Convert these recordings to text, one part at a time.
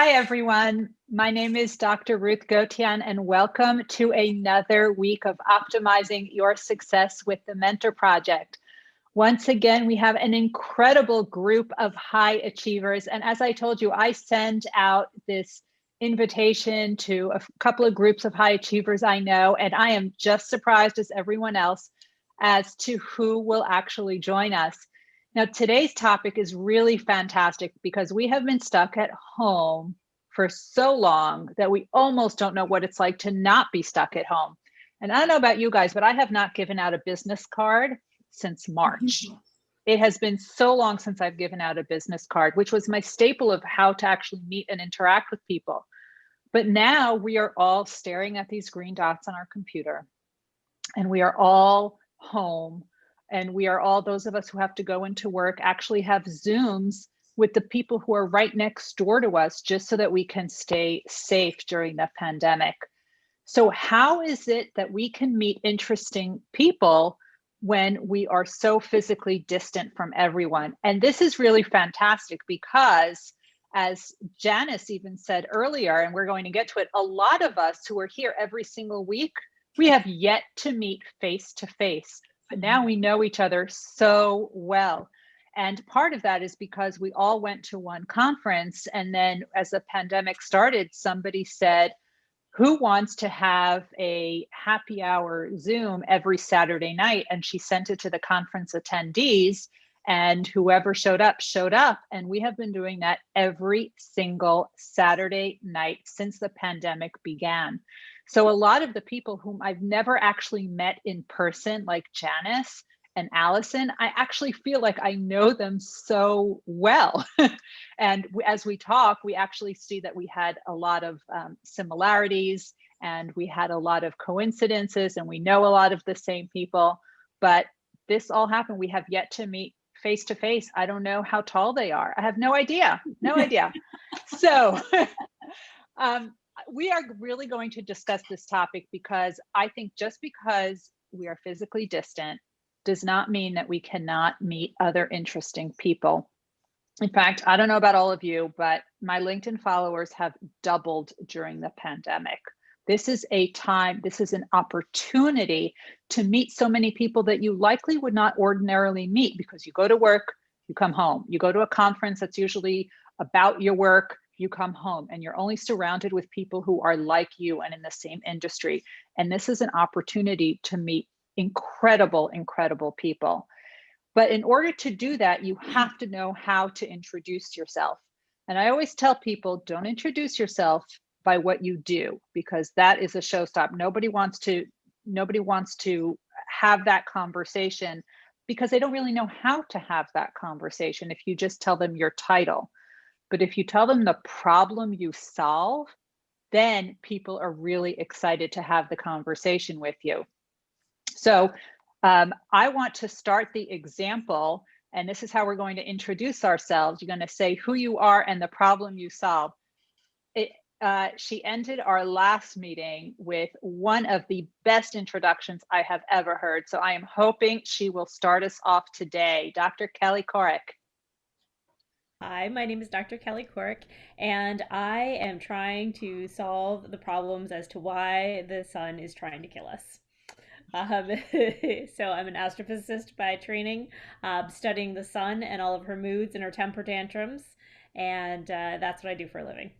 Hi, everyone. My name is Dr. Ruth Gotian, and welcome to another week of optimizing your success with the Mentor Project. Once again, we have an incredible group of high achievers. And as I told you, I send out this invitation to a couple of groups of high achievers I know, and I am just surprised as everyone else as to who will actually join us. Now, today's topic is really fantastic because we have been stuck at home for so long that we almost don't know what it's like to not be stuck at home. And I don't know about you guys, but I have not given out a business card since March. It has been so long since I've given out a business card, which was my staple of how to actually meet and interact with people. But now we are all staring at these green dots on our computer, and we are all home. And we are all, those of us who have to go into work, actually have Zooms with the people who are right next door to us, just so that we can stay safe during the pandemic. So how is it that we can meet interesting people when we are so physically distant from everyone? And this is really fantastic because, as Janice even said earlier, and we're going to get to it, a lot of us who are here every single week, we have yet to meet face to face. But now we know each other so well. And part of that is because we all went to one conference. And then as the pandemic started, somebody said, who wants to have a happy hour Zoom every Saturday night? And she sent it to the conference attendees, and whoever showed up, showed up. And we have been doing that every single Saturday night since the pandemic began. So a lot of the people whom I've never actually met in person, like Janice and Allison, I actually feel like I know them so well. And as we talk, we actually see that we had a lot of similarities, and we had a lot of coincidences, and we know a lot of the same people. But this all happened. We have yet to meet face to face. I don't know how tall they are. I have no idea. So we are really going to discuss this topic because I think just because we are physically distant does not mean that we cannot meet other interesting people. In fact, I don't know about all of you, but my LinkedIn followers have doubled during the pandemic. This is a time, this is an opportunity to meet so many people that you likely would not ordinarily meet, because you go to work, you come home. You go to a conference that's usually about your work, you come home, and you're only surrounded with people who are like you and in the same industry. And this is an opportunity to meet incredible, incredible people. But in order to do that, you have to know how to introduce yourself. And I always tell people, don't introduce yourself by what you do, because that is a showstopper. Nobody wants to have that conversation because they don't really know how to have that conversation if you just tell them your title. But if you tell them the problem you solve, then people are really excited to have the conversation with you. So I want to start the example, and this is how we're going to introduce ourselves. You're going to say who you are and the problem you solve. She ended our last meeting with one of the best introductions I have ever heard. So I am hoping she will start us off today. Dr. Kelly Korek. Hi, my name is Dr. Kelly Cork, and I am trying to solve the problems as to why the sun is trying to kill us. Um, so I'm an astrophysicist by training, studying the sun and all of her moods and her temper tantrums, and that's what I do for a living.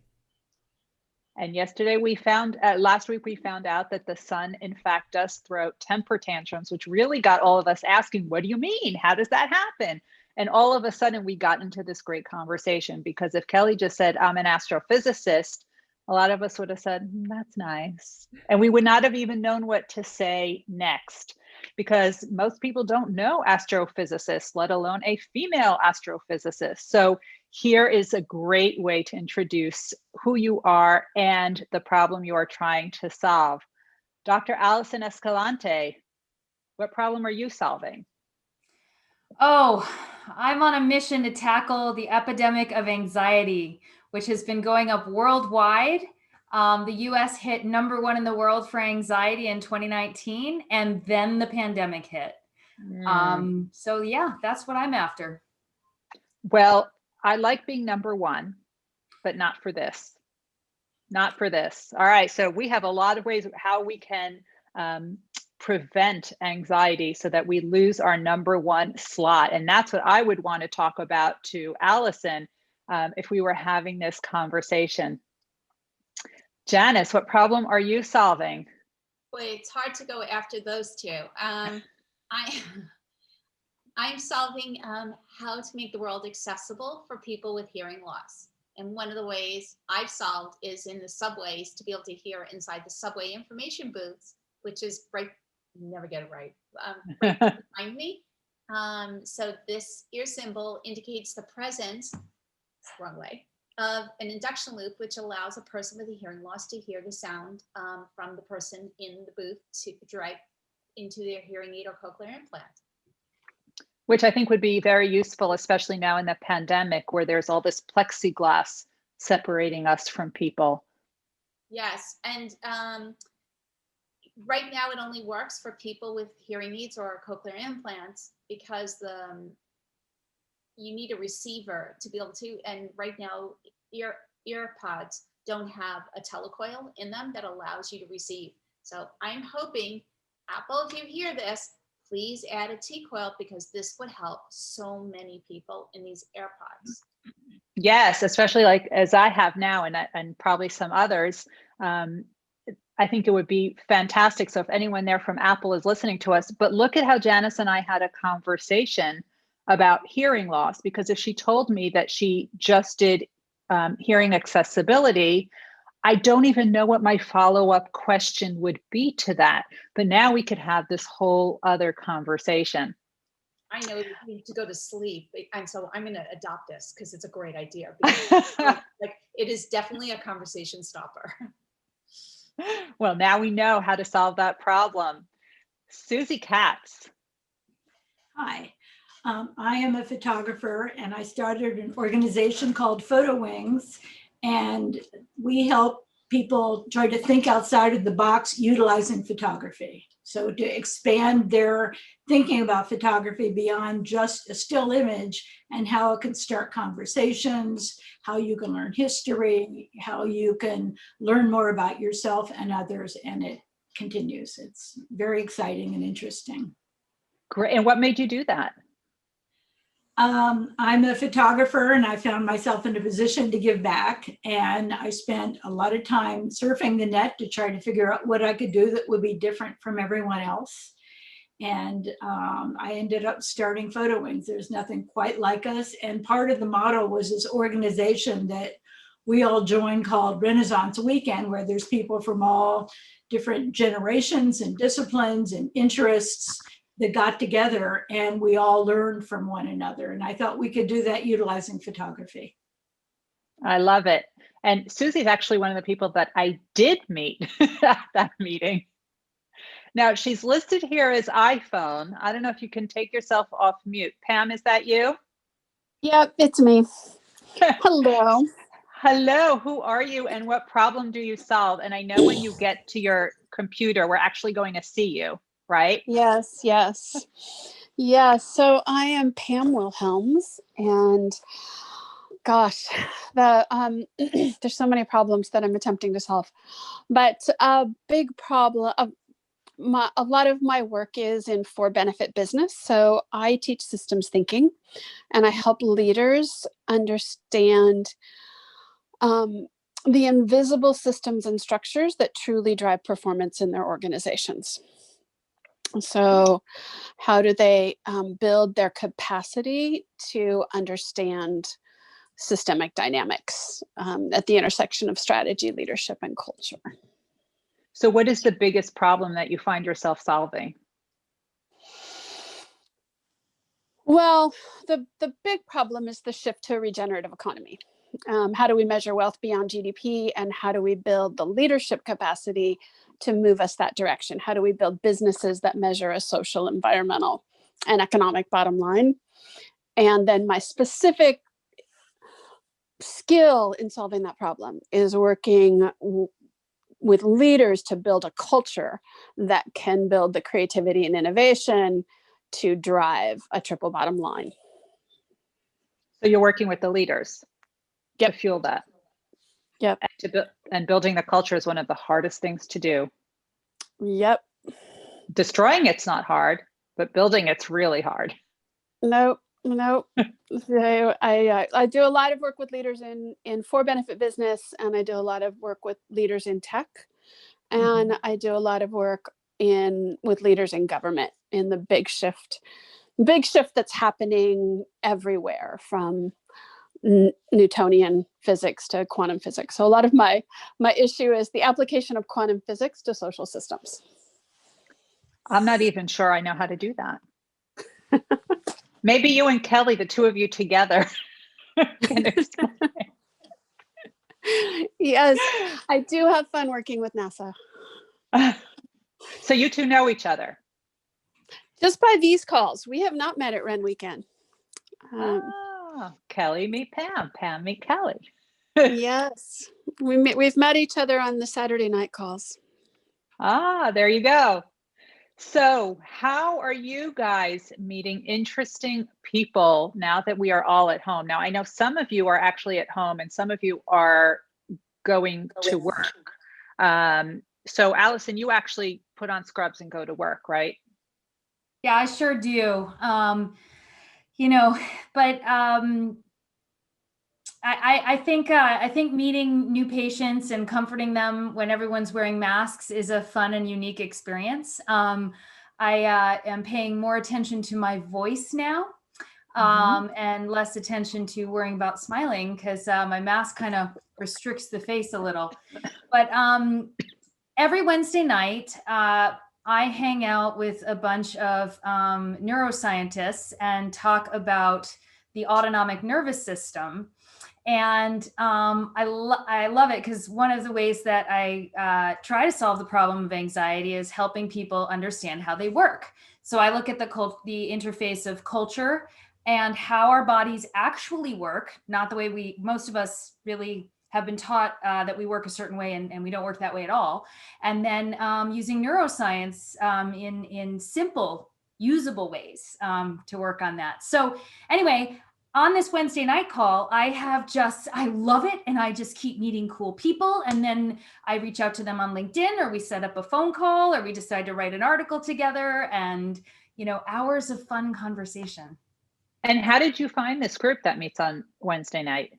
And last week we found out that the sun, in fact, does throw temper tantrums, which really got all of us asking, what do you mean? How does that happen? And all of a sudden we got into this great conversation, because if Kelly just said, I'm an astrophysicist, a lot of us would have said, that's nice. And we would not have even known what to say next, because most people don't know astrophysicists, let alone a female astrophysicist. So here is a great way to introduce who you are and the problem you are trying to solve. Dr. Allison Escalante, what problem are you solving? Oh, I'm on a mission to tackle the epidemic of anxiety, which has been going up worldwide. The US hit #1 in the world for anxiety in 2019, and then the pandemic hit. So yeah, that's what I'm after. Well, I like being number one. but not for this. Not for this. All right, so we have a lot of ways how we can prevent anxiety so that we lose our number one slot. And that's what I would want to talk about to Allison if we were having this conversation. Janice, what problem are you solving? Boy, it's hard to go after those two. I'm solving how to make the world accessible for people with hearing loss. And one of the ways I've solved is in the subways to be able to hear inside the subway information booths, which is right, never get it right, right behind me. So this ear symbol indicates the presence, wrong way, of an induction loop, which allows a person with a hearing loss to hear the sound from the person in the booth to drive into their hearing aid or cochlear implant. Which I think would be very useful, especially now in the pandemic where there's all this plexiglass separating us from people. Yes, and right now it only works for people with hearing aids or cochlear implants because you need a receiver to be able to, and right now ear pods don't have a telecoil in them that allows you to receive. So I'm hoping, Apple, if you hear this, please add a T-coil because this would help so many people in these AirPods. Yes, especially like as I have now and probably some others. I think it would be fantastic. So if anyone there from Apple is listening to us, but look at how Janice and I had a conversation about hearing loss, because if she told me that she just did hearing accessibility, I don't even know what my follow-up question would be to that. But now we could have this whole other conversation. I know you need to go to sleep, and so I'm going to adopt this because it's a great idea. Because, like, it is definitely a conversation stopper. Well, now we know how to solve that problem. Susie Katz. Hi, I am a photographer and I started an organization called Photo Wings, and we help people try to think outside of the box utilizing photography. So to expand their thinking about photography beyond just a still image and how it can start conversations, how you can learn history, how you can learn more about yourself and others, and it continues. It's very exciting and interesting. Great. And what made you do that? I'm a photographer and I found myself in a position to give back. And I spent a lot of time surfing the net to try to figure out what I could do that would be different from everyone else. And I ended up starting Photo Wings. There's nothing quite like us. And part of the model was this organization that we all joined called Renaissance Weekend, where there's people from all different generations and disciplines and interests that got together and we all learned from one another. And I thought we could do that utilizing photography. I love it. And Susie's actually one of the people that I did meet at that meeting. Now she's listed here as iPhone. I don't know if you can take yourself off mute. Pam, is that you? Yep, it's me. Hello. Hello, who are you and what problem do you solve? And I know when you get to your computer, we're actually going to see you, right? Yes, yes. Yeah, so I am Pam Wilhelms, and gosh, there's so many problems that I'm attempting to solve. But a big problem, a lot of my work is in for-benefit business. So I teach systems thinking, and I help leaders understand the invisible systems and structures that truly drive performance in their organizations. So how do they build their capacity to understand systemic dynamics at the intersection of strategy, leadership, and culture? So what is the biggest problem that you find yourself solving? Well, the big problem is the shift to a regenerative economy. How do we measure wealth beyond GDP, and how do we build the leadership capacity to move us that direction? How do we build businesses that measure a social, environmental, and economic bottom line? And then my specific skill in solving that problem is working with leaders to build a culture that can build the creativity and innovation to drive a triple bottom line. So you're working with the leaders Yep. to fuel that. Yep. And building the culture is one of the hardest things to do. Yep. Destroying it's not hard, but building it's really hard. No. So I do a lot of work with leaders in for-benefit business, and I do a lot of work with leaders in tech, and I do a lot of work with leaders in government in the big shift that's happening everywhere, from Newtonian physics to quantum physics. So a lot of my issue is the application of quantum physics to social systems. I'm not even sure I know how to do that. Maybe you and Kelly, the two of you together, can explain. Yes, I do have fun working with NASA. So you two know each other? Just by these calls. We have not met at Ren Weekend. Kelly meet Pam, Pam meet Kelly. Yes, we've met each other on the Saturday night calls. There you go. So how are you guys meeting interesting people now that we are all at home? Now, I know some of you are actually at home and some of you are going to work. So Allison, you actually put on scrubs and go to work, right? Yeah, I sure do. But I think meeting new patients and comforting them when everyone's wearing masks is a fun and unique experience. I am paying more attention to my voice now, and less attention to worrying about smiling, because my mask kind of restricts the face a little. But every Wednesday night, I hang out with a bunch of neuroscientists and talk about the autonomic nervous system. And I love it, because one of the ways that I try to solve the problem of anxiety is helping people understand how they work. So I look at the interface of culture and how our bodies actually work, not the way most of us really have been taught that we work a certain way, and we don't work that way at all. And then using neuroscience in simple, usable ways to work on that. So anyway, on this Wednesday night call, I love it. And I just keep meeting cool people. And then I reach out to them on LinkedIn, or we set up a phone call, or we decide to write an article together, and, hours of fun conversation. And how did you find this group that meets on Wednesday night?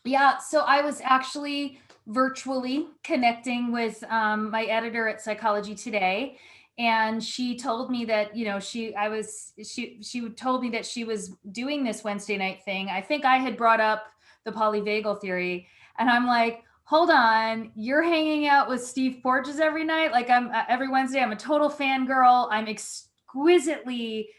Yeah, so I was actually virtually connecting with my editor at Psychology Today. And she told me that, she told me that she was doing this Wednesday night thing. I think I had brought up the polyvagal theory, and I'm like, hold on, you're hanging out with Steve Porges every night? Like, every Wednesday, I'm a total fangirl. I'm exquisitely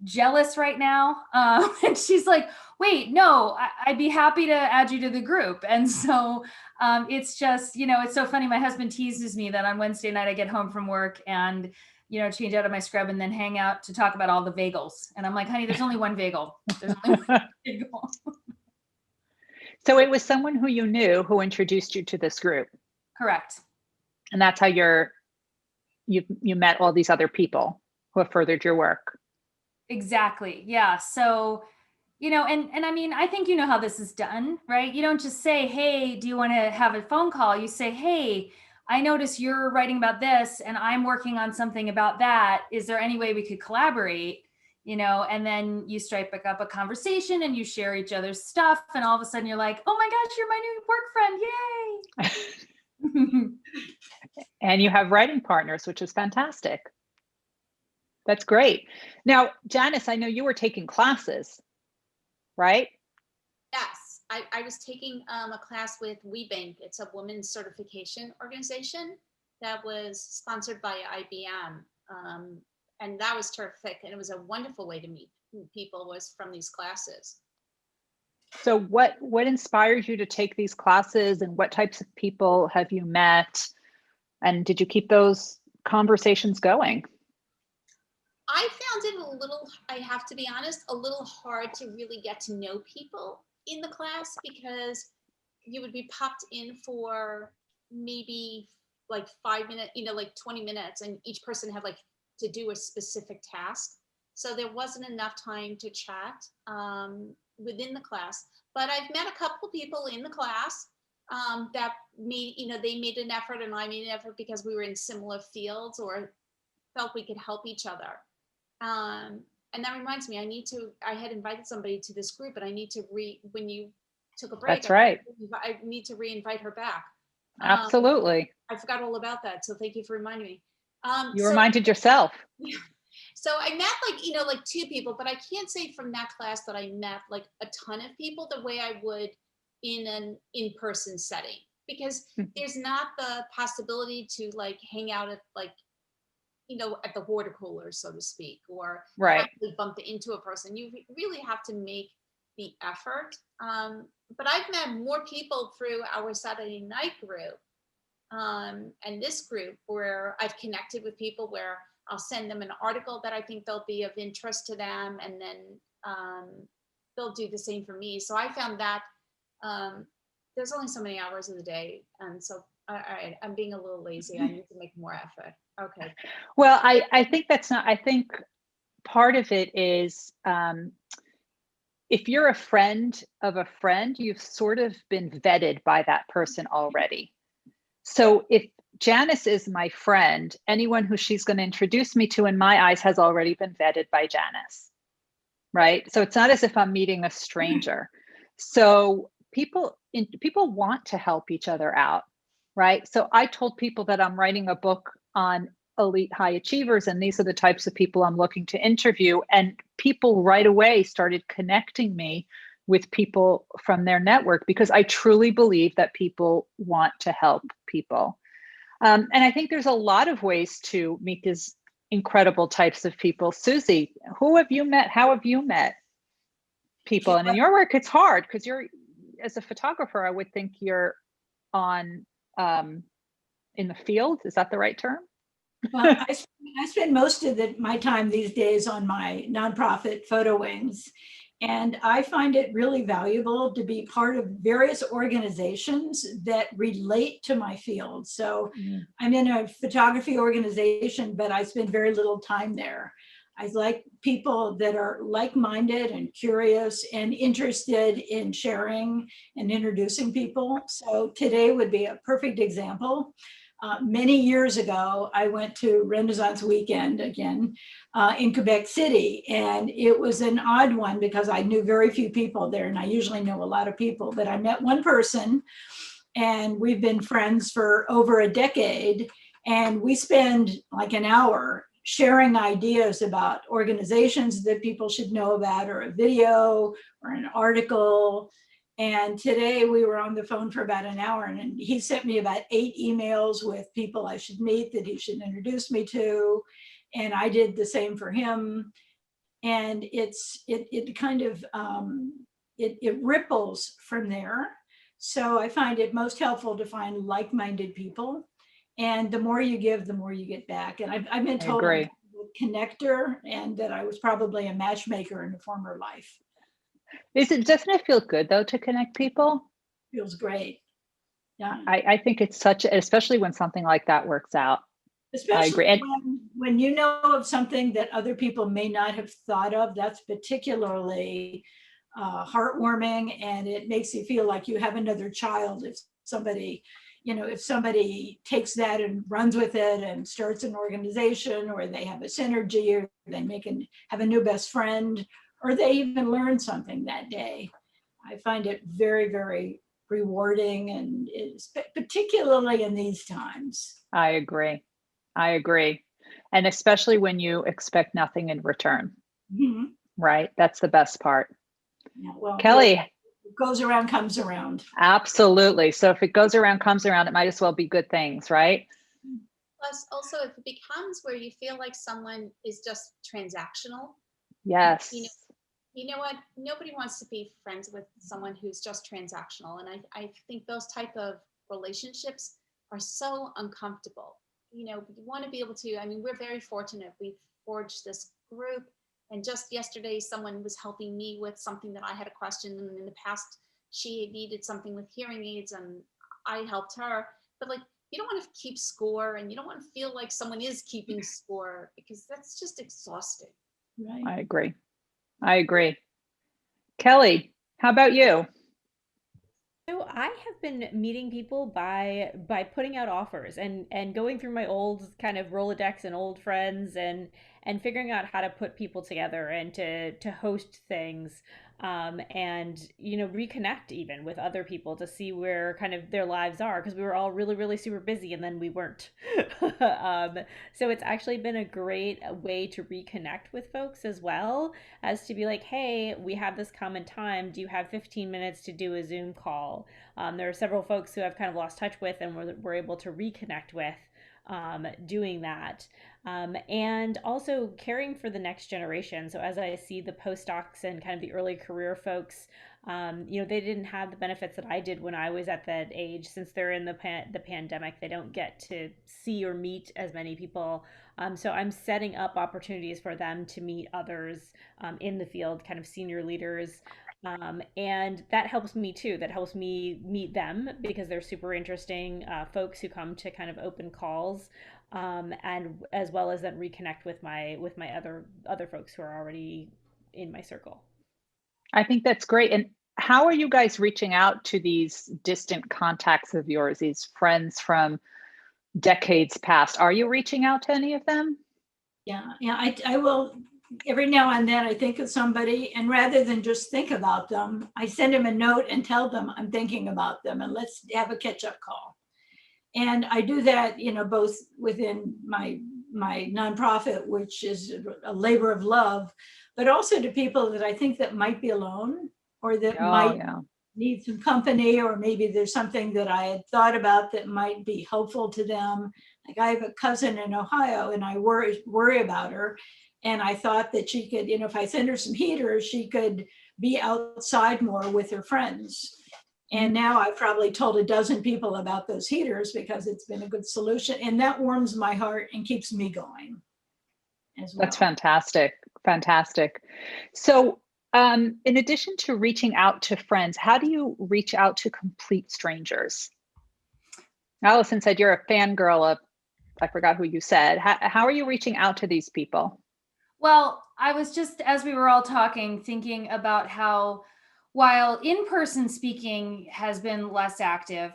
jealous right now. And she's like, wait, no, I'd be happy to add you to the group. And so it's just, it's so funny. My husband teases me that on Wednesday night I get home from work and, change out of my scrub and then hang out to talk about all the vagals. And I'm like, honey, there's only one vagal. There's only one vagal. So it was someone who you knew who introduced you to this group. Correct. And that's how you met all these other people who have furthered your work. Exactly. Yeah. So, and I mean, I think how this is done, right? You don't just say, hey, do you want to have a phone call? You say, hey, I notice you're writing about this and I'm working on something about that. Is there any way we could collaborate? And then you strike back up a conversation and you share each other's stuff. And all of a sudden you're like, oh my gosh, you're my new work friend. Yay. And you have writing partners, which is fantastic. That's great. Now, Janice, I know you were taking classes, right? Yes, I was taking a class with WeBank. It's a women's certification organization that was sponsored by IBM. And that was terrific. And it was a wonderful way to meet people, was from these classes. So what inspired you to take these classes, and what types of people have you met? And did you keep those conversations going? I found it I have to be honest, a little hard to really get to know people in the class, because you would be popped in for maybe like 5 minutes, like 20 minutes, and each person had like to do a specific task. So there wasn't enough time to chat within the class. But I've met a couple people in the class. that made, they made an effort and I made an effort because we were in similar fields or felt we could help each other. And that reminds me, I had invited somebody to this group, and I need to when you took a break. That's right. I need to re-invite her back. Absolutely. I forgot all about that. So thank you for reminding me. You reminded yourself. So I met like 2 people, but I can't say from that class that I met like a ton of people the way I would in an in-person setting, because there's not the possibility to like hang out at like, at the water cooler, so to speak, or right, actually bump into a person. You really have to make the effort. But I've met more people through our Saturday night group and this group where I've connected with people where I'll send them an article that I think they'll be of interest to them, and then they'll do the same for me. So I found that there's only so many hours in the day, and so I'm being a little lazy. I need to make more effort. Okay. Well, I think that's not, I think part of it is if you're a friend of a friend, you've sort of been vetted by that person already. So if Janice is my friend, anyone who she's going to introduce me to in my eyes has already been vetted by Janice, right? So it's not as if I'm meeting a stranger. So people want to help each other out, right? So I told people that I'm writing a book on elite high achievers, and these are the types of people I'm looking to interview. And people right away started connecting me with people from their network, because I truly believe that people want to help people. And I think there's a lot of ways to meet these incredible types of people. Susie, who have you met? How have you met people? And in your work, it's hard because you're, as a photographer, I would think you're on in the field. Is that the right term? Well, I spend most of my time these days on my nonprofit Photo Wings, and I find it really valuable to be part of various organizations that relate to my field. So I'm in a photography organization, but I spend very little time there. I like people that are like-minded and curious and interested in sharing and introducing people. So today would be a perfect example. Many years ago, I went to Renaissance Weekend again in Quebec City, and it was an odd one because I knew very few people there, and I usually know a lot of people, but I met one person, and we've been friends for over a decade, and we spend like an hour sharing ideas about organizations that people should know about, or a video or an article. And today we were on the phone for about an hour, and he sent me about 8 emails with people I should meet that he should introduce me to. And I did the same for him. And it kind of, it ripples from there. So I find it most helpful to find like-minded people. And the more you give, the more you get back. And I've been told I'm a connector, and that I was probably a matchmaker in a former life. Doesn't it feel good though to connect people? Feels great. Yeah. I think it's especially when something like that works out. Especially I agree. And when you know of something that other people may not have thought of, that's particularly heartwarming, and it makes you feel like you have another child. If somebody takes that and runs with it and starts an organization, or they have a synergy, or they have a new best friend, or they even learn something that day. I find it very, very rewarding, and it's particularly in these times. I agree. And especially when you expect nothing in return, right? That's the best part. Yeah, well, Kelly. What goes around comes around. Absolutely. So if it goes around, comes around, it might as well be good things, right? Plus, also, if it becomes where you feel like someone is just transactional. Yes. You know what? Nobody wants to be friends with someone who's just transactional. And I think those type of relationships are so uncomfortable. You want to be able to, we're very fortunate. We've forged this group. And just yesterday, someone was helping me with something that I had a question. And in the past, she needed something with hearing aids, and I helped her. But you don't want to keep score, and you don't want to feel like someone is keeping score, because that's just exhausting. Right. I agree. Kelly, how about you? So I have been meeting people by putting out offers and going through my old kind of Rolodex and old friends and figuring out how to put people together and to host things, and reconnect even with other people to see where kind of their lives are, because we were all really super busy and then we weren't. So it's actually been a great way to reconnect with folks, as well as to be like, hey, we have this common time. Do you have 15 minutes to do a Zoom call? There are several folks who I've kind of lost touch with and we're able to reconnect with, doing that. And also caring for the next generation. So as I see the postdocs and kind of the early career folks, they didn't have the benefits that I did when I was at that age. Since they're in the pandemic, they don't get to see or meet as many people. So I'm setting up opportunities for them to meet others, in the field, kind of senior leaders. And that helps me too. That helps me meet them because they're super interesting folks who come to kind of open calls, and as well as then reconnect with my other folks who are already in my circle. I think that's great. And how are you guys reaching out to these distant contacts of yours, these friends from decades past? Are you reaching out to any of them? Yeah, I will. Every now and then I think of somebody, and rather than just think about them, I send them a note and tell them I'm thinking about them and let's have a catch-up call. And I do that, both within my nonprofit, which is a labor of love, but also to people that I think that might be alone or that might need some company, or maybe there's something that I had thought about that might be helpful to them. Like I have a cousin in Ohio and I worry about her. And I thought that she could, if I send her some heaters, she could be outside more with her friends. And now I've probably told a dozen people about those heaters because it's been a good solution. And that warms my heart and keeps me going as well. That's fantastic. Fantastic. So in addition to reaching out to friends, how do you reach out to complete strangers? Allison said you're a fangirl of, I forgot who you said. How are you reaching out to these people? Well, I was just, as we were all talking, thinking about how while in-person speaking has been less active,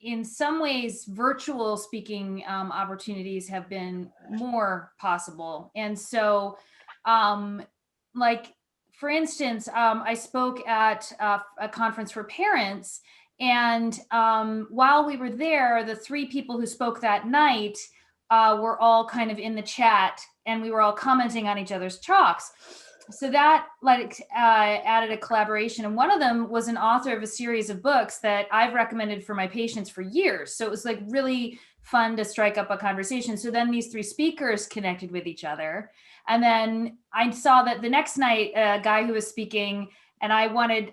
in some ways, virtual speaking opportunities have been more possible. And so, like, for instance, I spoke at a conference for parents. And while we were there, the three people who spoke that night were all kind of in the chat, and we were all commenting on each other's talks. So that added a collaboration. And one of them was an author of a series of books that I've recommended for my patients for years. So it was like really fun to strike up a conversation. So then these three speakers connected with each other. And then I saw that the next night, a guy who was speaking, and I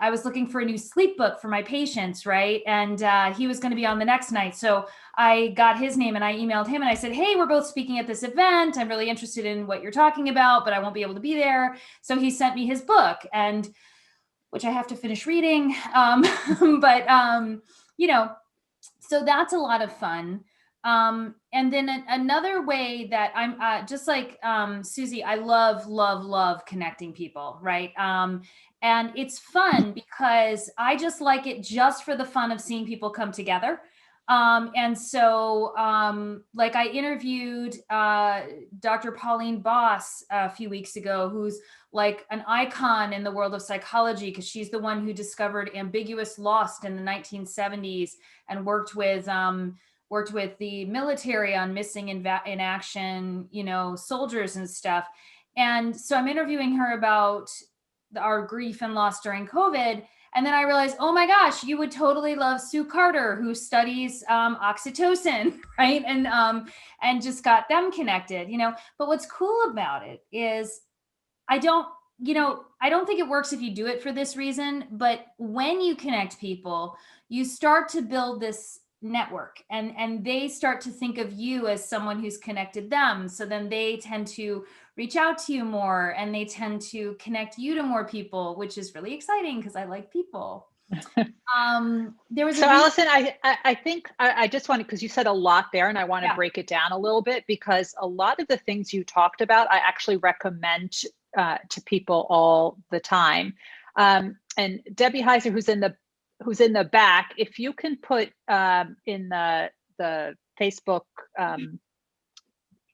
was looking for a new sleep book for my patients, right? And he was going to be on the next night. So I got his name and I emailed him and I said, hey, we're both speaking at this event. I'm really interested in what you're talking about, but I won't be able to be there. So he sent me his book, and which I have to finish reading. So that's a lot of fun. And then another way that I'm just like Susie, I love connecting people, right? And it's fun because I just like it just for the fun of seeing people come together. And so like I interviewed Dr. Pauline Boss a few weeks ago, who's like an icon in the world of psychology because she's the one who discovered ambiguous lost in the 1970s and worked with the military on missing in action, soldiers and stuff. And so I'm interviewing her about our grief and loss during COVID. And then I realized, oh my gosh, you would totally love Sue Carter, who studies oxytocin, right? And just got them connected, But what's cool about it is I don't think it works if you do it for this reason, but when you connect people, you start to build this network and they start to think of you as someone who's connected them. So then they tend to reach out to you more and they tend to connect you to more people, which is really exciting because I like people. Allison, I think I just wanted, because you said a lot there and I want to break it down a little bit, because a lot of the things you talked about, I actually recommend to people all the time. And Debbie Heiser, who's in the who's in the back, if you can put in the Facebook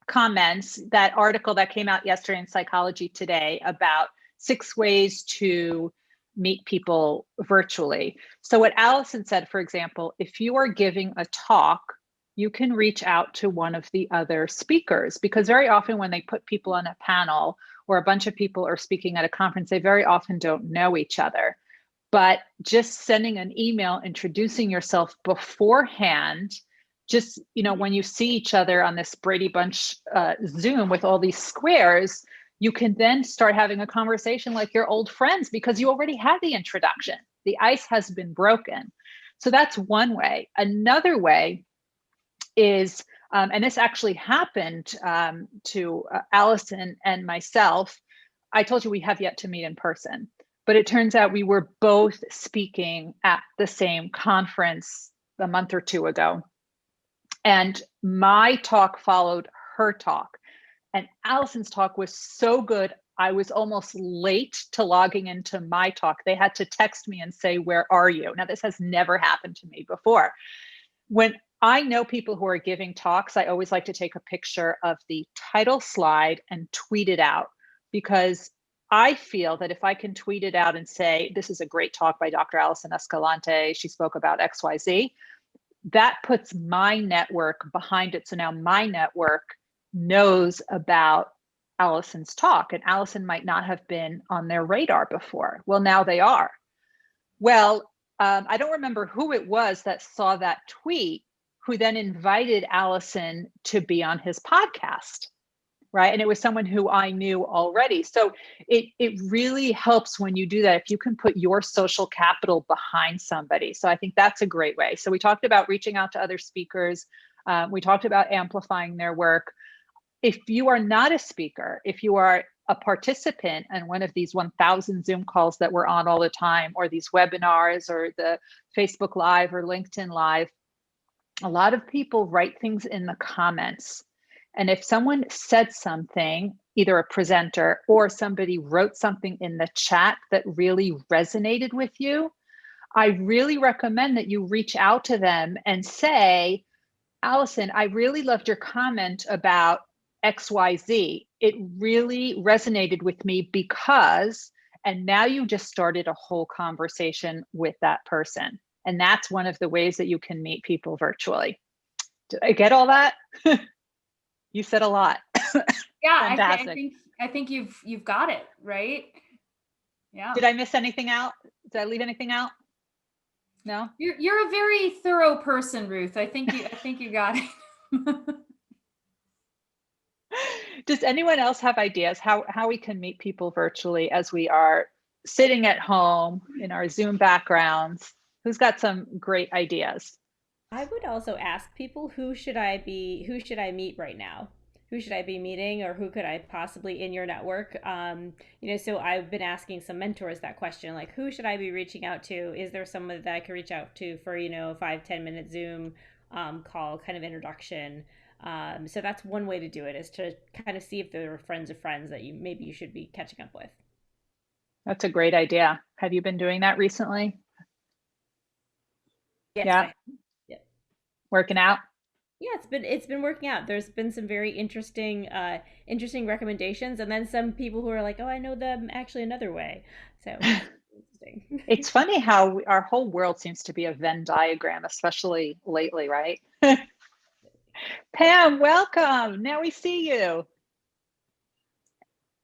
comments that article that came out yesterday in Psychology Today about 6 ways to meet people virtually. So what Allison said, for example, if you are giving a talk, you can reach out to one of the other speakers, because very often when they put people on a panel or a bunch of people are speaking at a conference, they very often don't know each other. But just sending an email, introducing yourself beforehand, just, when you see each other on this Brady Bunch Zoom with all these squares, you can then start having a conversation like your old friends, because you already had the introduction. The ice has been broken. So that's one way. Another way is, and this actually happened to Allison and myself. I told you we have yet to meet in person, but it turns out we were both speaking at the same conference a month or two ago. And my talk followed her talk. And Allison's talk was so good, I was almost late to logging into my talk. They had to text me and say, "Where are you?" Now, this has never happened to me before. When I know people who are giving talks, I always like to take a picture of the title slide and tweet it out, because I feel that if I can tweet it out and say, "This is a great talk by Dr. Allison Escalante. She spoke about XYZ," that puts my network behind it. So now my network knows about Allison's talk, and Allison might not have been on their radar before. Well, now they are. Well, I don't remember who it was that saw that tweet, who then invited Allison to be on his podcast, right? And it was someone who I knew already. So it really helps when you do that, if you can put your social capital behind somebody. So I think that's a great way. So we talked about reaching out to other speakers. We talked about amplifying their work. If you are not a speaker, if you are a participant in one of these 1,000 Zoom calls that we're on all the time, or these webinars, or the Facebook Live or LinkedIn Live, a lot of people write things in the comments. And if someone said something, either a presenter or somebody wrote something in the chat that really resonated with you, I really recommend that you reach out to them and say, "Allison, I really loved your comment about XYZ. It really resonated with me because," and now you just started a whole conversation with that person. And that's one of the ways that you can meet people virtually. Did I get all that? You said a lot. Yeah, Fantastic. I think you've got it, right? Yeah. Did I miss anything out? Did I leave anything out? No? You're a very thorough person, Ruth. I think you got it. Does anyone else have ideas how we can meet people virtually as we are sitting at home in our Zoom backgrounds? Who's got some great ideas? I would also ask people, who should I meet right now? Who should I be meeting, or who could I possibly in your network? So I've been asking some mentors that question, like, who should I be reaching out to? Is there someone that I could reach out to for, a 5-10 minute Zoom call kind of introduction? So that's one way to do it, is to kind of see if there are friends of friends that you should be catching up with. That's a great idea. Have you been doing that recently? Yes, yeah. Working out? Yeah, it's been working out. There's been some very interesting recommendations, and then some people who are like, "Oh, I know them actually another way." So interesting. It's funny how our whole world seems to be a Venn diagram, especially lately, right? Pam, welcome. Now we see you.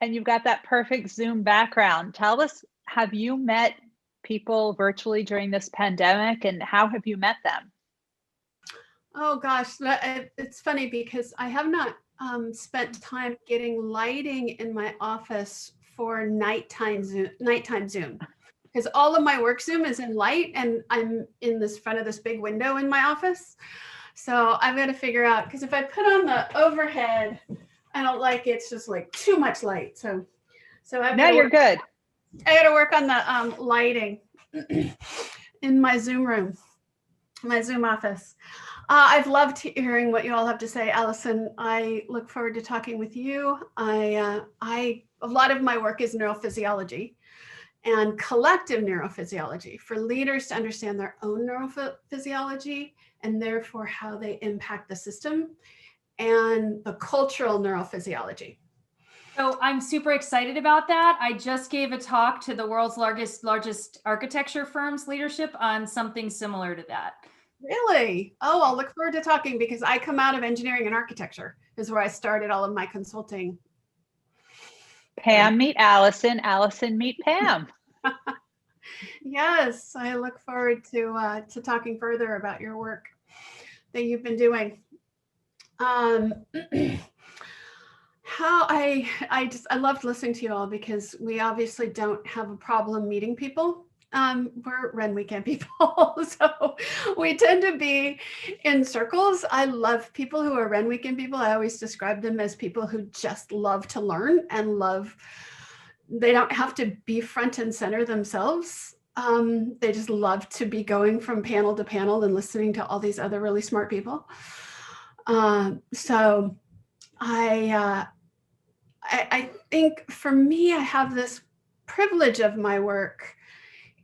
And you've got that perfect Zoom background. Tell us, have you met people virtually during this pandemic, and how have you met them? Oh gosh, it's funny because I have not spent time getting lighting in my office for nighttime Zoom, because all of my work Zoom is in light, and I'm in this front of this big window in my office. So I've got to figure out, because if I put on the overhead, I don't like it. It's just like too much light. So now you're good. I got to work on the lighting in my Zoom room, my Zoom office. I've loved hearing what you all have to say, Allison. I look forward to talking with you. A lot of my work is neurophysiology, and collective neurophysiology, for leaders to understand their own neurophysiology and therefore how they impact the system, and the cultural neurophysiology. So I'm super excited about that. I just gave a talk to the world's largest architecture firm's leadership on something similar to that. Really? Oh, I'll look forward to talking, because I come out of engineering and architecture, is where I started all of my consulting. Pam meet Allison, Allison meet Pam. Yes, I look forward to talking further about your work that you've been doing. I loved listening to you all, because we obviously don't have a problem meeting people. We're Ren Weekend people, so we tend to be in circles. I love people who are Ren Weekend people. I always describe them as people who just love to learn and they don't have to be front and center themselves. They just love to be going from panel to panel and listening to all these other really smart people. So I think for me, I have this privilege of my work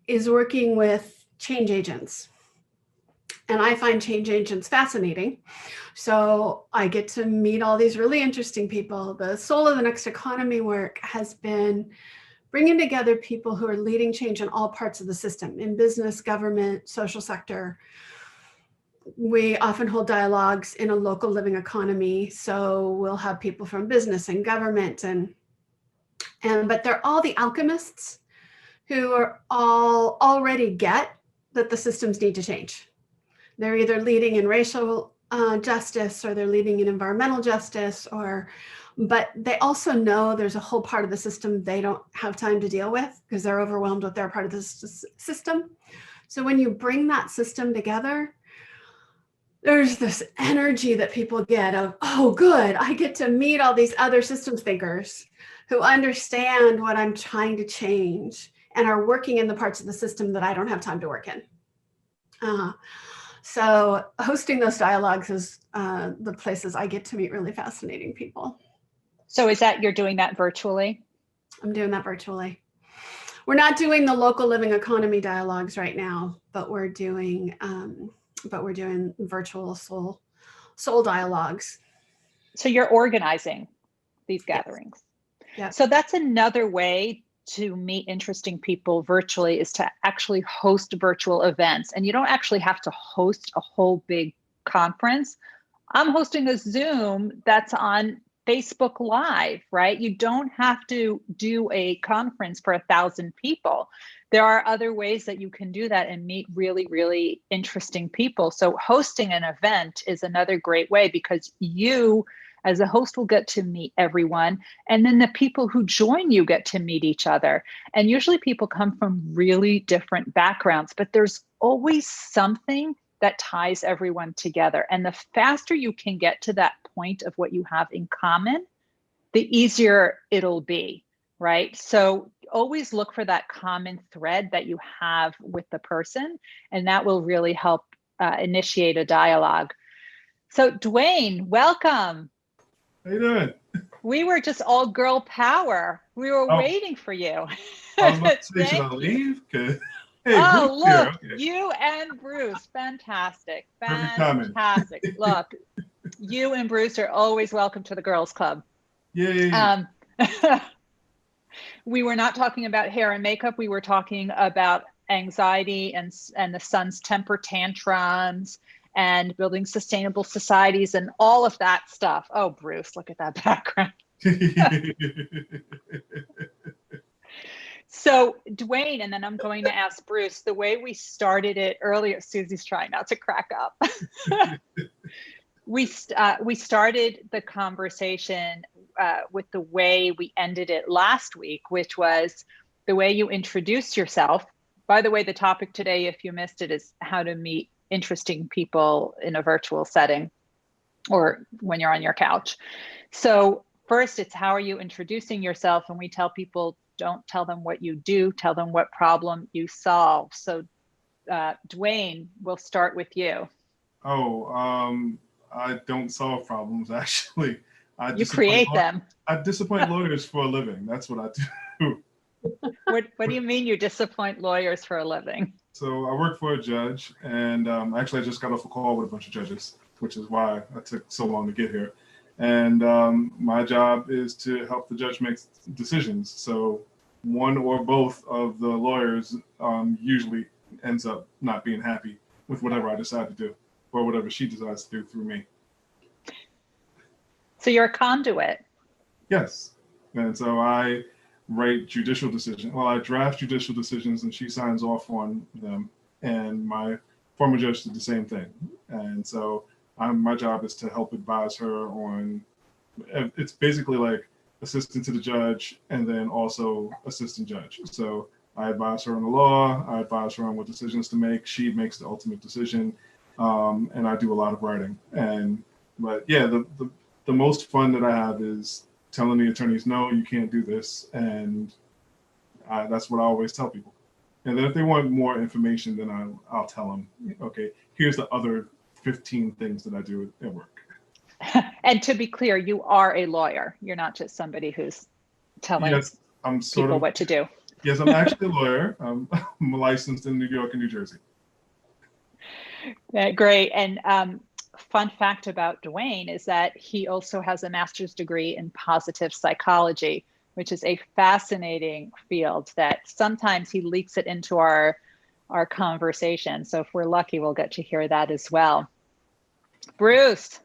is working with change agents. And I find change agents fascinating. So I get to meet all these really interesting people. The Soul of the Next Economy work has been bringing together people who are leading change in all parts of the system, in business, government, social sector. We often hold dialogues in a local living economy. So we'll have people from business and government, but they're all the alchemists who are all already get that the systems need to change. They're either leading in racial justice, or they're leading in environmental justice, but they also know there's a whole part of the system they don't have time to deal with, because they're overwhelmed with their part of the system. So when you bring that system together, there's this energy that people get of, oh, good, I get to meet all these other systems thinkers who understand what I'm trying to change and are working in the parts of the system that I don't have time to work in. So hosting those dialogues is the places I get to meet really fascinating people. So you're doing that virtually? I'm doing that virtually. We're not doing the local living economy dialogues right now, but we're doing virtual soul dialogues. So you're organizing these gatherings. Yeah. So that's another way to meet interesting people virtually, is to actually host virtual events. And you don't actually have to host a whole big conference. I'm hosting a Zoom that's on Facebook Live, right? You don't have to do a conference for 1,000 people. There are other ways that you can do that and meet really, really interesting people. So hosting an event is another great way, because you as a host will get to meet everyone. And then the people who join you get to meet each other. And usually people come from really different backgrounds, but there's always something that ties everyone together. And the faster you can get to that point of what you have in common, the easier it'll be, right? So always look for that common thread that you have with the person, and that will really help initiate a dialogue. So Dwayne, welcome. How you doing? We were just all girl power. We were waiting for you. I was about to say, should I leave? Hey, oh, Bruce look, here. Okay. You and Bruce, fantastic, Perfect timing. fantastic. Look, you and Bruce are always welcome to the girls' club. Yay. We were not talking about hair and makeup. We were talking about anxiety and the son's temper tantrums and building sustainable societies and all of that stuff. Oh, Bruce, look at that background. So Dwayne, and then I'm going to ask Bruce, the way we started it earlier, Susie's trying not to crack up. We started the conversation with the way we ended it last week, which was the way you introduce yourself. By the way, the topic today, if you missed it, is how to meet interesting people in a virtual setting or when you're on your couch. So first, it's how are you introducing yourself? And we tell people, don't tell them what you do, tell them what problem you solve. So Dwayne, we'll start with you. I don't solve problems, actually. You create them. I disappoint lawyers for a living. That's what I do. What do you mean you disappoint lawyers for a living? So I work for a judge, and actually I just got off a call with a bunch of judges, which is why I took so long to get here. And my job is to help the judge make decisions. So one or both of the lawyers usually ends up not being happy with whatever I decide to do, or whatever she decides to do through me. So you're a conduit. Yes. And so I write judicial decisions. Well, I draft judicial decisions and she signs off on them. And my former judge did the same thing. And so my job is to help advise her on, it's basically like assistant to the judge and then also assistant judge. So I advise her on the law, I advise her on what decisions to make. She makes the ultimate decision. And I do a lot of writing. But yeah, the most fun that I have is telling the attorneys, no, you can't do this. And that's what I always tell people. And then if they want more information, then I'll tell them, okay, here's the other 15 things that I do at work. And to be clear, you are a lawyer. You're not just somebody who's telling people what to do. Yes, I'm actually a lawyer. I'm licensed in New York and New Jersey. Great. And fun fact about Dwayne is that he also has a master's degree in positive psychology, which is a fascinating field that sometimes he leaks it into our conversation. So if we're lucky, we'll get to hear that as well. Bruce,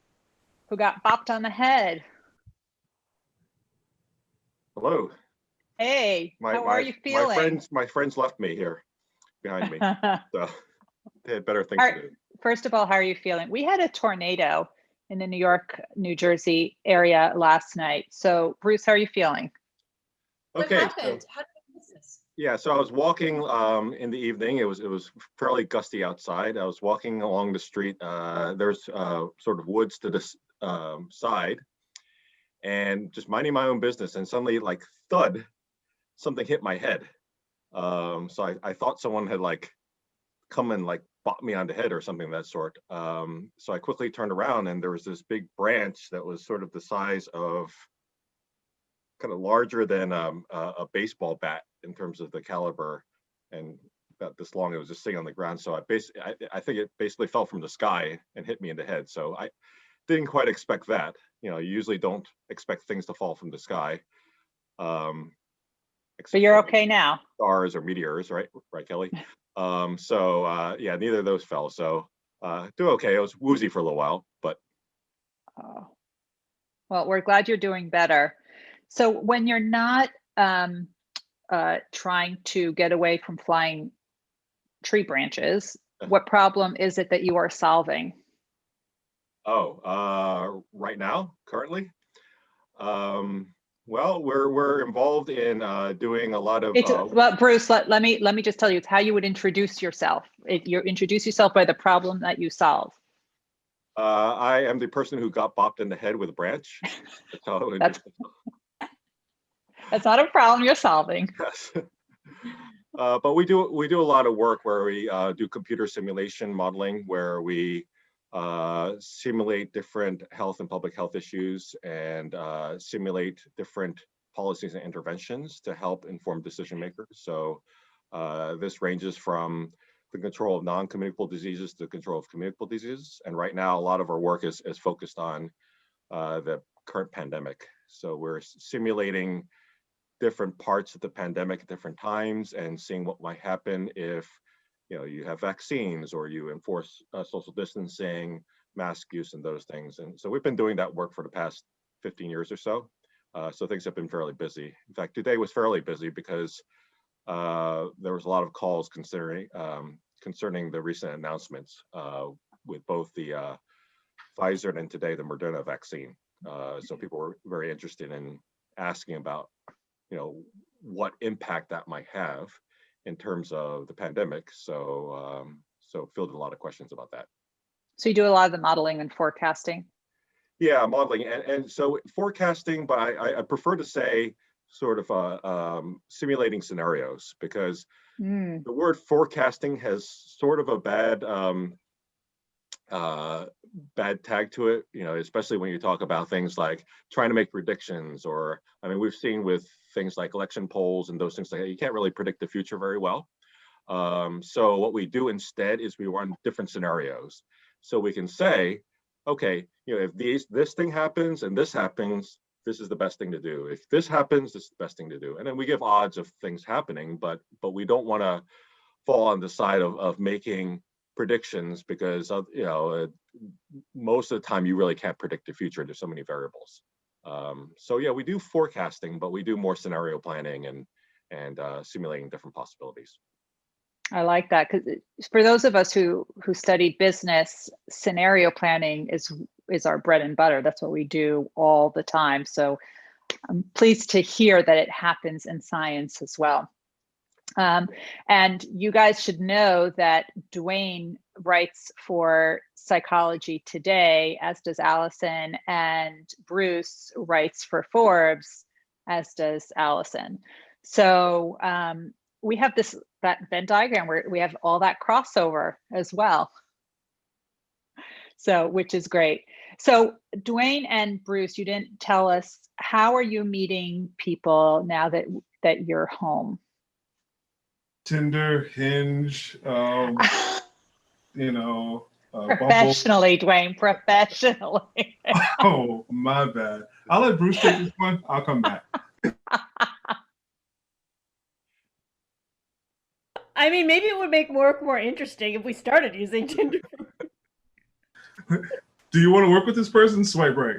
who got bopped on the head. Hello. Hey, how are you feeling? My friends left me here behind me. So they had better things to do. First of all, how are you feeling? We had a tornado in the New York, New Jersey area last night. So Bruce, how are you feeling? Okay. What happened? How did you miss this? Yeah, so I was walking in the evening. It was fairly gusty outside. I was walking along the street. There's sort of woods to this side, and just minding my own business. And suddenly, like thud, something hit my head. So I thought someone had like come and like bought me on the head or something of that sort. So I quickly turned around, and there was this big branch that was sort of the size of, kind of larger than a baseball bat in terms of the caliber, and about this long. It was just sitting on the ground. So I think it basically fell from the sky and hit me in the head. So I didn't quite expect that. You usually don't expect things to fall from the sky. But you're okay now. Stars or meteors, right, Kelly? Yeah, neither of those fell. So do okay. I was woozy for a little while, but. Well, we're glad you're doing better. So when you're not trying to get away from flying tree branches, what problem is it that you are solving? Right now, currently? Well, we're involved in doing a lot of. Well, Bruce, let me just tell you, it's how you would introduce yourself. You introduce yourself by the problem that you solve. I am the person who got bopped in the head with a branch. That's not a problem you're solving. Yes. But we do a lot of work where we do computer simulation modeling, where we simulate different health and public health issues and simulate different policies and interventions to help inform decision makers. So this ranges from the control of non-communicable diseases to the control of communicable diseases. And right now, a lot of our work is focused on the current pandemic. So we're simulating different parts of the pandemic at different times and seeing what might happen if you have vaccines or you enforce social distancing, mask use, and those things. And so we've been doing that work for the past 15 years or so. So things have been fairly busy. In fact, today was fairly busy because there was a lot of calls concerning the recent announcements with both the Pfizer and today the Moderna vaccine. So people were very interested in asking about, what impact that might have in terms of the pandemic. So fielded a lot of questions about that. So you do a lot of the modeling and forecasting? Yeah, modeling and so forecasting, but I prefer to say sort of simulating scenarios, because the word forecasting has sort of a bad tag to it, especially when you talk about things like trying to make predictions, or, I mean, we've seen with things like election polls and those things like that. You can't really predict the future very well. So what we do instead is we run different scenarios. So we can say, okay, if this thing happens and this happens, this is the best thing to do. If this happens, this is the best thing to do. And then we give odds of things happening, but we don't want to fall on the side of making predictions, because most of the time you really can't predict the future. There's so many variables. So yeah, we do forecasting, but we do more scenario planning and simulating different possibilities. I like that, because for those of us who study business, scenario planning is our bread and butter. That's what we do all the time. So I'm pleased to hear that it happens in science as well. And you guys should know that Dwayne writes for Psychology Today, as does Allison, and Bruce writes for Forbes, as does Allison. So we have that Venn diagram where we have all that crossover as well. So, which is great. So Dwayne and Bruce, you didn't tell us, how are you meeting people now that you're home? Tinder, Hinge, professionally, Bumble. Dwayne, professionally. Oh, my bad. I'll let Bruce take this one. I'll come back. I mean, maybe it would make work more interesting if we started using Tinder. Do you want to work with this person? Swipe right.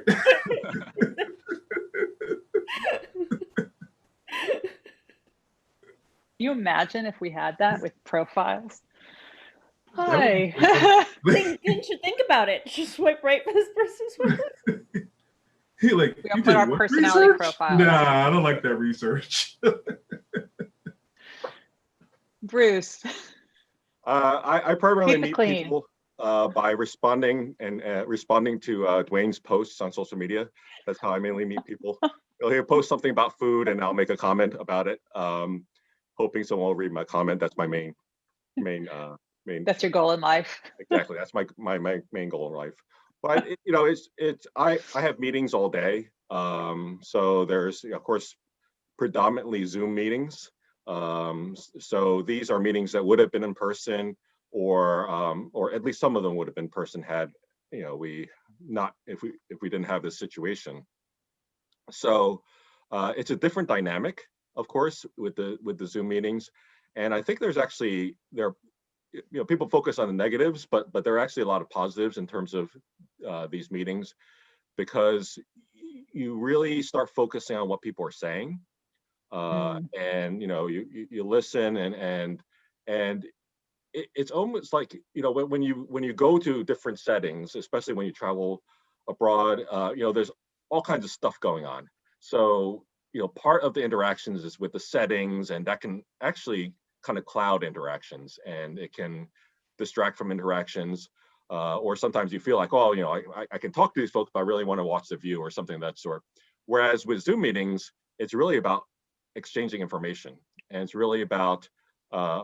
Can you imagine if we had that with profiles? Hi. Think about it. Just swipe right for this person. Swipe right. We put our personality profiles. Nah, I don't like that research. Bruce. I primarily meet people by responding to Dwayne's posts on social media. That's how I mainly meet people. He'll post something about food and I'll make a comment about it, hoping someone will read my comment. That's my main. That's your goal in life. Exactly. That's my main goal in life. But I have meetings all day. So there's of course predominantly Zoom meetings. So these are meetings that would have been in person, or at least some of them would have been in person had if we didn't have this situation. So it's a different dynamic, of course, with the Zoom meetings, and I think people focus on the negatives, but there are actually a lot of positives in terms of these meetings, because you really start focusing on what people are saying. And you listen and it's almost like when you go to different settings, especially when you travel abroad, there's all kinds of stuff going on. So part of the interactions is with the settings, and that can actually kind of cloud interactions, and it can distract from interactions, or sometimes you feel like, I can talk to these folks, but I really want to watch the view or something of that sort. Whereas with Zoom meetings, it's really about exchanging information, and it's really about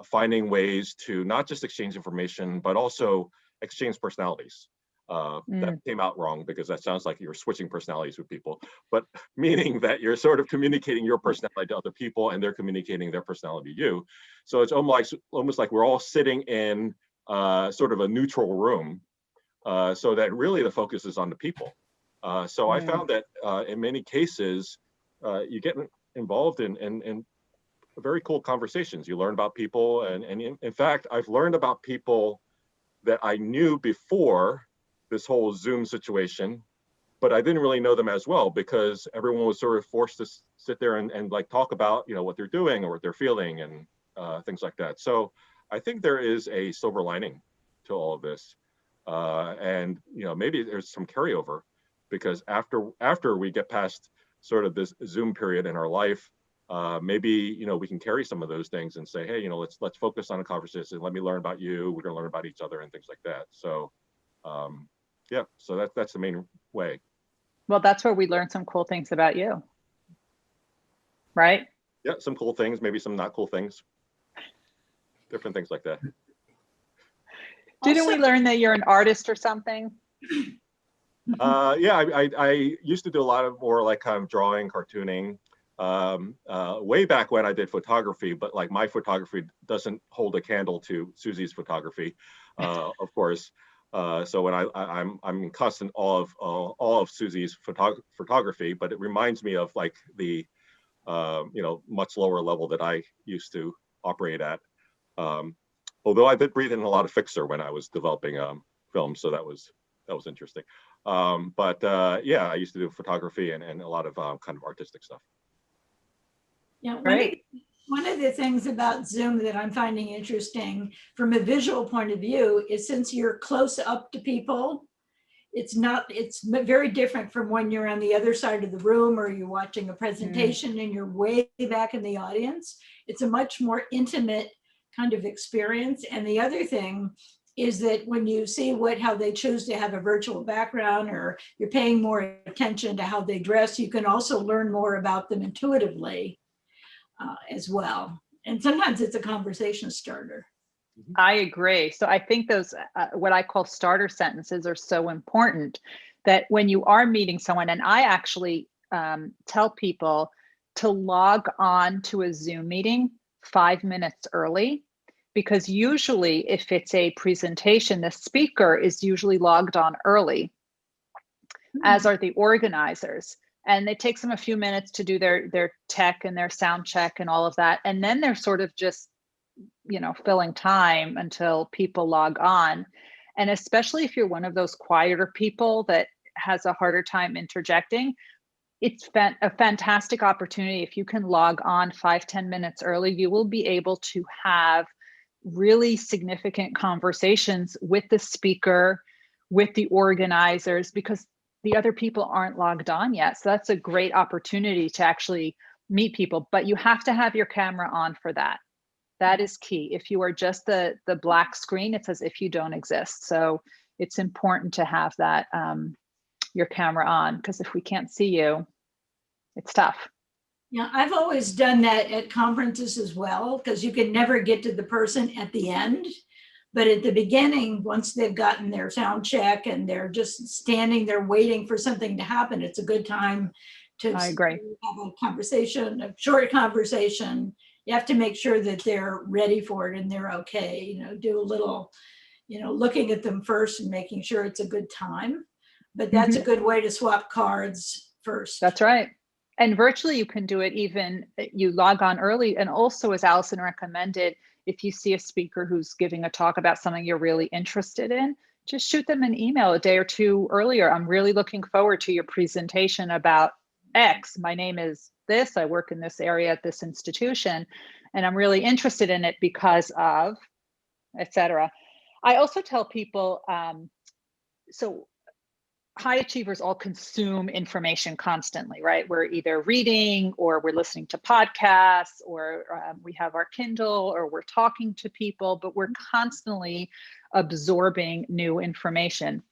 finding ways to not just exchange information, but also exchange personalities. That came out wrong because that sounds like you're switching personalities with people, but meaning that you're sort of communicating your personality to other people and they're communicating their personality to you. So it's almost like we're all sitting in sort of a neutral room, so that really the focus is on the people. So I found that in many cases, you get involved in very cool conversations. You learn about people, and in fact, I've learned about people that I knew before this whole Zoom situation, but I didn't really know them as well, because everyone was sort of forced to sit there and like talk about what they're doing or what they're feeling and things like that. So I think there is a silver lining to all of this, and maybe there's some carryover, because after we get past sort of this Zoom period in our life, maybe we can carry some of those things and say, hey, let's focus on a conversation. Let me learn about you. We're gonna learn about each other and things like that. So yeah, so that's the main way. Well, that's where we learn some cool things about you, right? Yeah, some cool things, maybe some not cool things, different things like that. Didn't we learn that you're an artist or something? Yeah, I used to do a lot of more like kind of drawing, cartooning. way back when I did photography, but like my photography doesn't hold a candle to Susie's photography, of course. So when I'm in constant awe of Susie's photography, but it reminds me of like the much lower level that I used to operate at. Although I did breathe in a lot of fixer when I was developing film, so that was interesting. Yeah, I used to do photography and a lot of kind of artistic stuff. Yeah, Great. one of the things about Zoom that I'm finding interesting from a visual point of view is since you're close up to people, it's very different from when you're on the other side of the room or you're watching a presentation and you're way back in the audience. It's a much more intimate kind of experience. And the other thing is that when you see how they choose to have a virtual background, or you're paying more attention to how they dress, you can also learn more about them intuitively as well. And sometimes it's a conversation starter. I agree. So I think those, what I call starter sentences, are so important, that when you are meeting someone, and I actually tell people to log on to a Zoom meeting 5 minutes early, because usually if it's a presentation, the speaker is usually logged on early, as are the organizers. And it takes them a few minutes to do their tech and their sound check and all of that. And then they're sort of just, filling time until people log on. And especially if you're one of those quieter people that has a harder time interjecting, it's a fantastic opportunity. If you can log on 5-10 minutes early, you will be able to have really significant conversations with the speaker, with the organizers, because the other people aren't logged on yet. So that's a great opportunity to actually meet people, but you have to have your camera on for that. That is key. If you are just the black screen, it's as if you don't exist. So it's important to have that, your camera on, because if we can't see you, it's tough. Yeah, I've always done that at conferences as well, because you can never get to the person at the end. But at the beginning, once they've gotten their sound check and they're just standing there waiting for something to happen, it's a good time to I agree. have a conversation, a short conversation. You have to make sure that they're ready for it and they're okay. Do a little, looking at them first and making sure it's a good time. But that's a good way to swap cards first. That's right. And virtually you can do it, even you log on early. And also, as Allison recommended, if you see a speaker who's giving a talk about something you're really interested in, just shoot them an email a day or two earlier. I'm really looking forward to your presentation about X. My name is this, I work in this area at this institution, and I'm really interested in it because of, etc. I also tell people, so high achievers all consume information constantly, right? We're either reading or we're listening to podcasts, or we have our Kindle, or we're talking to people, but we're constantly absorbing new information.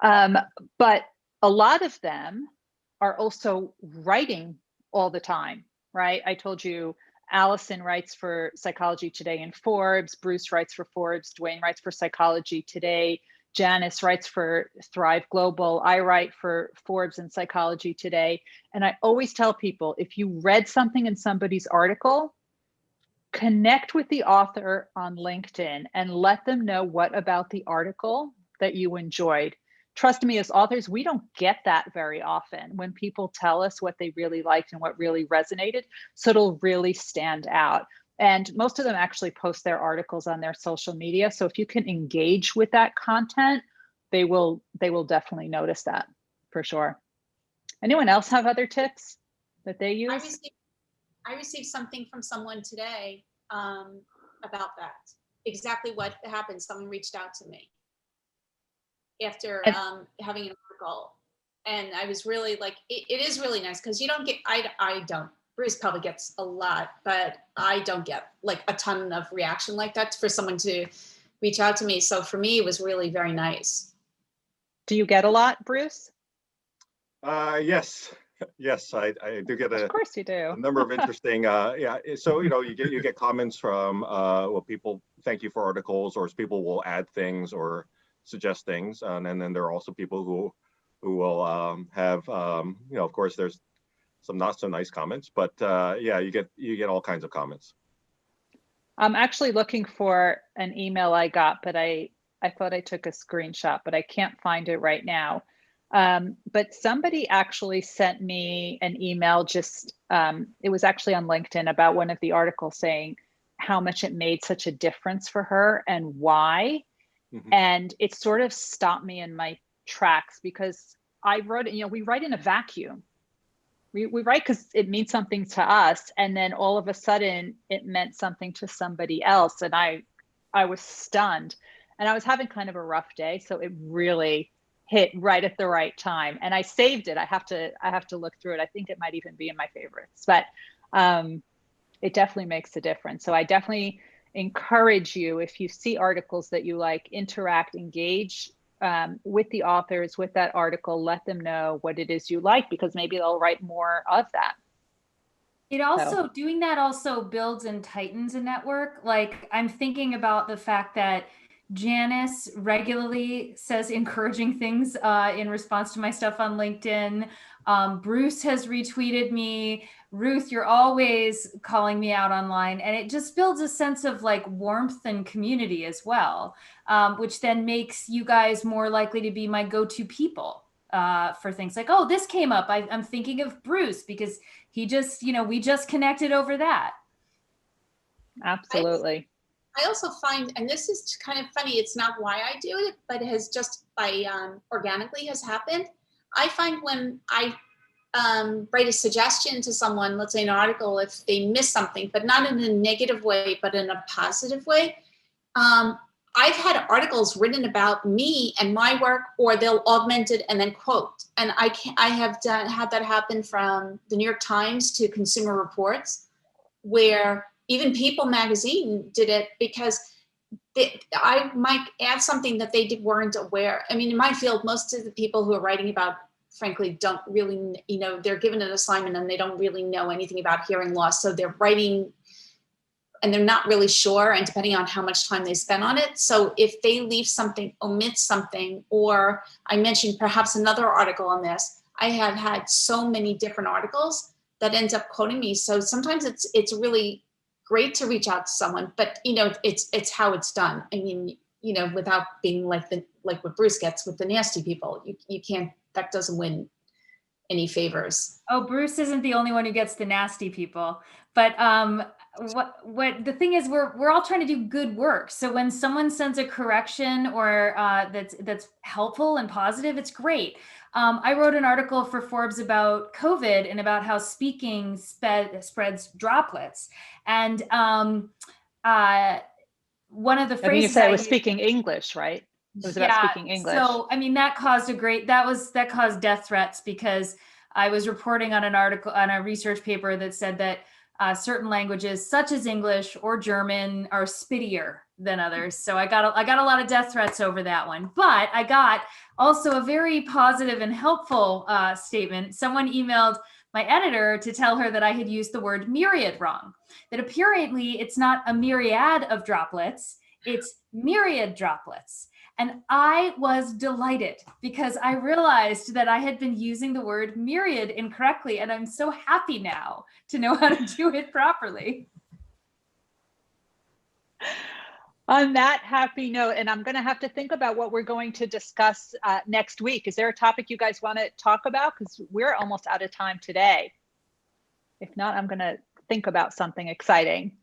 But a lot of them are also writing all the time, right? I told you, Allison writes for Psychology Today and Forbes, Bruce writes for Forbes, Dwayne writes for Psychology Today, Janice writes for Thrive Global, I write for Forbes and Psychology Today. And I always tell people, if you read something in somebody's article, connect with the author on LinkedIn and let them know what about the article that you enjoyed. Trust me, as authors, we don't get that very often, when people tell us what they really liked and what really resonated. So it'll really stand out. And most of them actually post their articles on their social media. So if you can engage with that content, they will definitely notice that, for sure. Anyone else have other tips that they use? I received something from someone today about that. Exactly what happened. Someone reached out to me after having an article, and I was really like, it is really nice, because you don't get, I don't, Bruce probably gets a lot, but I don't get like a ton of reaction like that for someone to reach out to me. So for me, it was really very nice. Do you get a lot, Bruce? Yes, I do get Of course you do. a number of interesting, yeah. So you get comments from people thank you for articles, or people will add things or suggest things, and then there are also people who will have of course there's some not so nice comments, but yeah, you get all kinds of comments. I'm actually looking for an email I got, but I thought I took a screenshot, but I can't find it right now. But somebody actually sent me an email just, it was actually on LinkedIn about one of the articles saying how much it made such a difference for her and why. Mm-hmm. And it sort of stopped me in my tracks because I wrote, we write in a vacuum. We write because it means something to us. And then all of a sudden it meant something to somebody else. And I was stunned and I was having kind of a rough day. So it really hit right at the right time. And I saved it. I have to look through it. I think it might even be in my favorites, but it definitely makes a difference. So I definitely encourage you, if you see articles that you like, interact, engage with the authors, with that article, let them know what it is you like, because maybe they'll write more of that. It also, doing that also builds and tightens a network. Like, I'm thinking about the fact that Janice regularly says encouraging things in response to my stuff on LinkedIn. Bruce has retweeted me. Ruth, you're always calling me out online. And it just builds a sense of like warmth and community as well, which then makes you guys more likely to be my go-to people for things like, oh, this came up. I'm thinking of Bruce because he just, we just connected over that. Absolutely. I also find, and this is kind of funny, it's not why I do it, but it has just organically has happened. I find when I write a suggestion to someone, let's say an article, if they miss something, but not in a negative way, but in a positive way, I've had articles written about me and my work, or they'll augment it and then quote. And I have had that happen from the New York Times to Consumer Reports, where even People magazine did it because I might add something that they weren't aware. I mean, in my field, most of the people who are writing about, frankly, don't really, they're given an assignment and they don't really know anything about hearing loss. So they're writing and they're not really sure, and depending on how much time they spend on it. So if they leave something, omit something, or I mentioned perhaps another article on this, I have had so many different articles that ends up quoting me. So sometimes it's really great to reach out to someone, but it's how it's done. I mean, without being like what Bruce gets with the nasty people, you can't, that doesn't win any favors. Oh, Bruce isn't the only one who gets the nasty people, but what the thing is, we're all trying to do good work. So when someone sends a correction or that's helpful and positive, it's great. I wrote an article for Forbes about COVID and about how speaking spreads droplets. And one of the phrases, you said it was speaking English, right? It was about speaking English. So I mean, that caused death threats, because I was reporting on an article, on a research paper that said that certain languages, such as English or German, are spittier than others. So I got a lot of death threats over that one. But I got also a very positive and helpful statement. Someone emailed my editor to tell her that I had used the word myriad wrong. That apparently it's not a myriad of droplets, it's myriad droplets. And I was delighted because I realized that I had been using the word myriad incorrectly. And I'm so happy now to know how to do it properly. On that happy note, and I'm going to have to think about what we're going to discuss next week. Is there a topic you guys want to talk about? Because we're almost out of time today. If not, I'm going to think about something exciting.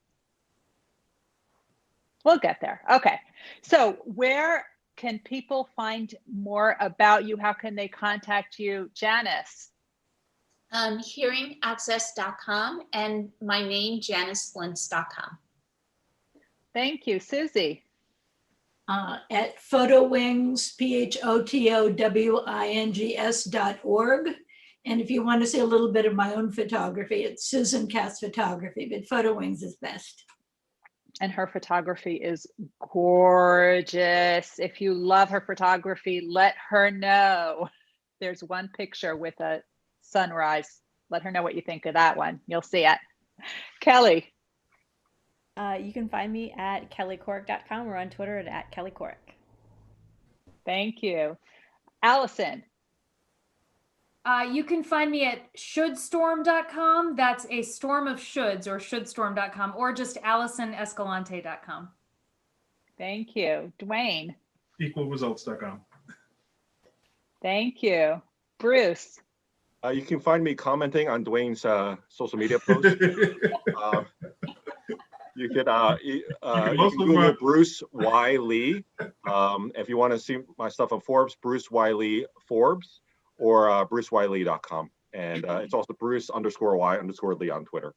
We'll get there. Okay. So where can people find more about you? How can they contact you, Janice? Hearingaccess.com and my name, JaniceLintz.com. Thank you. Susie? At PhotoWings, PHOTOWINGS.org. And if you want to see a little bit of my own photography, it's Susan Cass Photography, but PhotoWings is best. And her photography is gorgeous. If you love her photography, let her know. There's one picture with a sunrise. Let her know what you think of that one. You'll see it. Kelly? You can find me at kellycork.com or on Twitter at kellycork. Thank you. Allison? You can find me at shouldstorm.com. That's a storm of shoulds, or shouldstorm.com, or just AllisonEscalante.com. Thank you. Dwayne. Equalresults.com. Thank you. Bruce. You can find me commenting on Dwayne's social media posts. You could Google Bruce Y. Lee. If you want to see my stuff on Forbes, Bruce Y. Lee Forbes, or bruceyle.com. And it's also Bruce_Y_Lee on Twitter.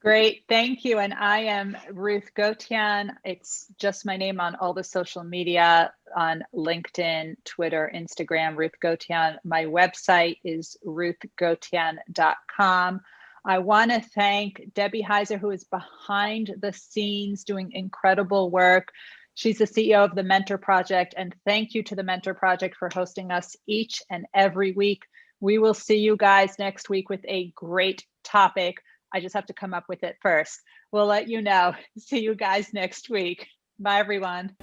Great, thank you. And I am Ruth Gotian. It's just my name on all the social media, on LinkedIn, Twitter, Instagram, Ruth Gotian. My website is ruthgotian.com. I want to thank Debbie Heiser, who is behind the scenes doing incredible work. She's the CEO of the Mentor Project, and thank you to the Mentor Project for hosting us each and every week. We will see you guys next week with a great topic. I just have to come up with it first. We'll let you know. See you guys next week. Bye, everyone.